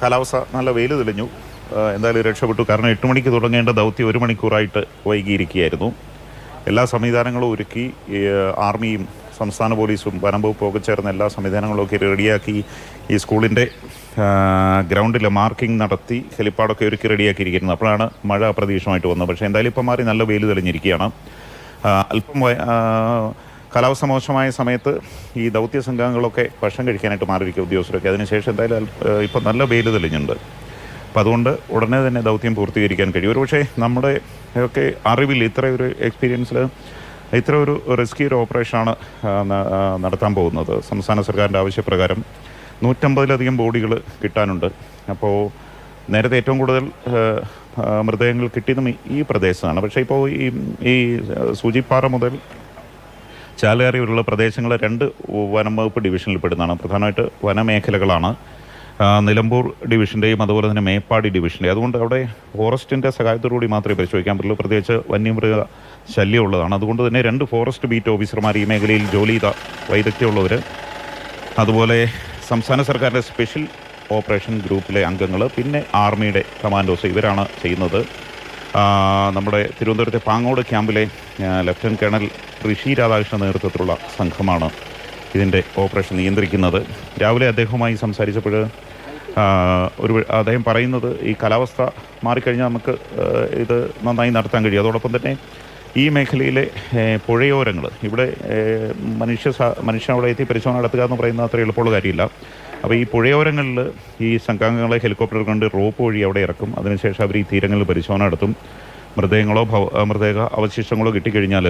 കാലാവസ്ഥ നല്ല വെയിൽ തെളിഞ്ഞു. എന്തായാലും രക്ഷപ്പെട്ടു. കാരണം 8 മണിക്ക് തുടങ്ങേണ്ട ദൗത്യം 1 മണിക്കൂറായിട്ട് വൈകിയിരിക്കുകയായിരുന്നു. എല്ലാ സംവിധാനങ്ങളും ഒരുക്കി ആർമിയും സംസ്ഥാന പോലീസും വനം വകുപ്പും ഒക്കെ ചേർന്ന് എല്ലാ സംവിധാനങ്ങളും ഒക്കെ റെഡിയാക്കി ഈ സ്കൂളിൻ്റെ ഗ്രൗണ്ടിൽ മാർക്കിംഗ് നടത്തി ഹെലിപ്പാഡൊക്കെ ഒരുക്കി റെഡിയാക്കിയിരിക്കുന്നത്. അപ്പോഴാണ് മഴ അപ്രതീക്ഷിതമായിട്ട് വന്നത്. പക്ഷേ എന്തായാലും ഇപ്പം മാറി നല്ല വെയിൽ തെളിഞ്ഞിരിക്കുകയാണ്. അല്പം കാലാവസ്ഥ മോശമായ സമയത്ത് ഈ ദൗത്യ സംഘങ്ങളൊക്കെ ഭക്ഷണം കഴിക്കാനായിട്ട് മാറിയിരിക്കുക ഉദ്യോഗസ്ഥരൊക്കെ. അതിനുശേഷം എന്തായാലും ഇപ്പം നല്ല വെയിൽ തെളിഞ്ഞുണ്ട്. അപ്പം അതുകൊണ്ട് ഉടനെ തന്നെ ദൗത്യം പൂർത്തീകരിക്കാൻ കഴിയും. ഒരുപക്ഷെ നമ്മുടെ ഒക്കെ അറിവിൽ ഇത്ര ഒരു എക്സ്പീരിയൻസിൽ ഇത്ര ഒരു റിസ്കി ഒരു ഓപ്പറേഷനാണ് നടത്താൻ പോകുന്നത്. സംസ്ഥാന സർക്കാരിൻ്റെ ആവശ്യപ്രകാരം 150-ലധികം ബോഡികൾ കിട്ടാനുണ്ട്. അപ്പോൾ നേരത്തെ ഏറ്റവും കൂടുതൽ മൃതദേഹങ്ങൾ കിട്ടിയതും ഈ പ്രദേശത്താണ്. പക്ഷേ ഇപ്പോൾ ഈ സൂചിപ്പാറ മുതൽ ചാലുകാരി വരെയുള്ള പ്രദേശങ്ങൾ 2 വനം വകുപ്പ് ഡിവിഷനിൽ പെടുന്നതാണ്. പ്രധാനമായിട്ട് വനമേഖലകളാണ്. നിലമ്പൂർ ഡിവിഷൻ്റെയും അതുപോലെ തന്നെ മേപ്പാടി ഡിവിഷൻ്റെയും. അതുകൊണ്ട് അവിടെ ഫോറസ്റ്റിൻ്റെ സഹായത്തോടുകൂടി മാത്രമേ പരിശോധിക്കാൻ പറ്റുള്ളൂ. പ്രത്യേകിച്ച് വന്യമൃഗ ശല്യമുള്ളതാണ്. അതുകൊണ്ട് തന്നെ 2 ഫോറസ്റ്റ് ബീറ്റ് ഓഫീസർമാർ ഈ മേഖലയിൽ ജോലി ചെയ്ത വൈദഗ്ധ്യമുള്ളവർ, അതുപോലെ സംസ്ഥാന സർക്കാരിൻ്റെ സ്പെഷ്യൽ ഓപ്പറേഷൻ ഗ്രൂപ്പിലെ അംഗങ്ങൾ, പിന്നെ ആർമിയുടെ കമാൻഡോസ്, ഇവരാണ് ചെയ്യുന്നത്. നമ്മുടെ തിരുവനന്തപുരത്തെ പാങ്ങോട് ക്യാമ്പിലെ ലഫ്റ്റനൻറ്റ് കേണൽ ഋഷി രാധാകൃഷ്ണൻ നേതൃത്വത്തിലുള്ള സംഘമാണ് ഇതിൻ്റെ ഓപ്പറേഷൻ നിയന്ത്രിക്കുന്നത്. രാവിലെ അദ്ദേഹവുമായി സംസാരിച്ചപ്പോൾ അദ്ദേഹം പറയുന്നത് ഈ കാലാവസ്ഥ മാറിക്കഴിഞ്ഞാൽ നമുക്ക് ഇത് നന്നായി നടത്താൻ കഴിയും. അതോടൊപ്പം തന്നെ ഈ മേഖലയിലെ പുഴയോരങ്ങൾ, ഇവിടെ മനുഷ്യൻ അവിടെ എത്തി പരിശോധന നടത്തുക എന്ന് പറയുന്നത് അത്ര എളുപ്പമുള്ള കാര്യമില്ല. അപ്പോൾ ഈ പുഴയോരങ്ങളിൽ ഈ സംഘാംഗങ്ങളെ ഹെലികോപ്റ്റർ കൊണ്ട് റോപ്പ് വഴി അവിടെ ഇറക്കും. അതിനുശേഷം അവർ ഈ തീരങ്ങളിൽ പരിശോധന നടത്തും. മൃതദേഹ അവശിഷ്ടങ്ങളോ കിട്ടിക്കഴിഞ്ഞാൽ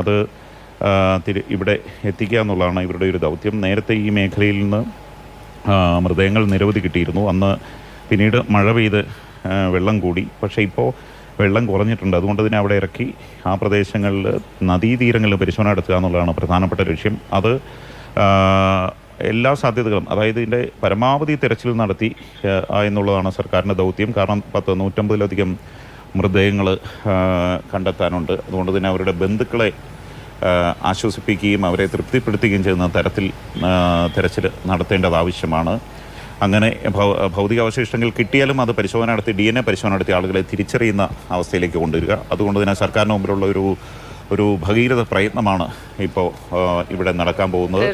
അത് ഇവിടെ എത്തിക്കുക എന്നുള്ളതാണ് ഇവരുടെ ഒരു ദൗത്യം. നേരത്തെ ഈ മേഖലയിൽ നിന്ന് മൃതദേഹങ്ങൾ നിരവധി കിട്ടിയിരുന്നു. അന്ന് പിന്നീട് മഴ പെയ്ത് വെള്ളം കൂടി. പക്ഷേ ഇപ്പോൾ വെള്ളം കുറഞ്ഞിട്ടുണ്ട്. അതുകൊണ്ട് തന്നെ അവിടെ ഇറക്കി ആ പ്രദേശങ്ങളിൽ നദീതീരങ്ങളിൽ പരിശോധന നടത്തുക എന്നുള്ളതാണ് പ്രധാനപ്പെട്ട ലക്ഷ്യം. അത് എല്ലാ സാധ്യതകളും, അതായത് ഇതിൻ്റെ പരമാവധി തിരച്ചിൽ നടത്തി എന്നുള്ളതാണ് സർക്കാരിൻ്റെ ദൗത്യം. കാരണം 150-ലധികം മൃതദേഹങ്ങൾ കണ്ടെത്താനുണ്ട്. അതുകൊണ്ട് തന്നെ അവരുടെ ബന്ധുക്കളെ ആശ്വസിപ്പിക്കുകയും അവരെ തൃപ്തിപ്പെടുത്തുകയും ചെയ്യുന്ന തരത്തിൽ തെരച്ചിൽ നടത്തേണ്ടത് ആവശ്യമാണ്. അങ്ങനെ ഭൗതികാവശിഷ്ടങ്ങൾ കിട്ടിയാലും അത് പരിശോധന നടത്തി DNA പരിശോധന നടത്തി ആളുകളെ തിരിച്ചറിയുന്ന അവസ്ഥയിലേക്ക് കൊണ്ടുവരിക. അതുകൊണ്ട് തന്നെ സർക്കാരിന് മുമ്പിലുള്ള ഒരു ഭഗീരഥ പ്രയത്നമാണ് ഇപ്പോൾ ഇവിടെ നടക്കാൻ പോകുന്നത്.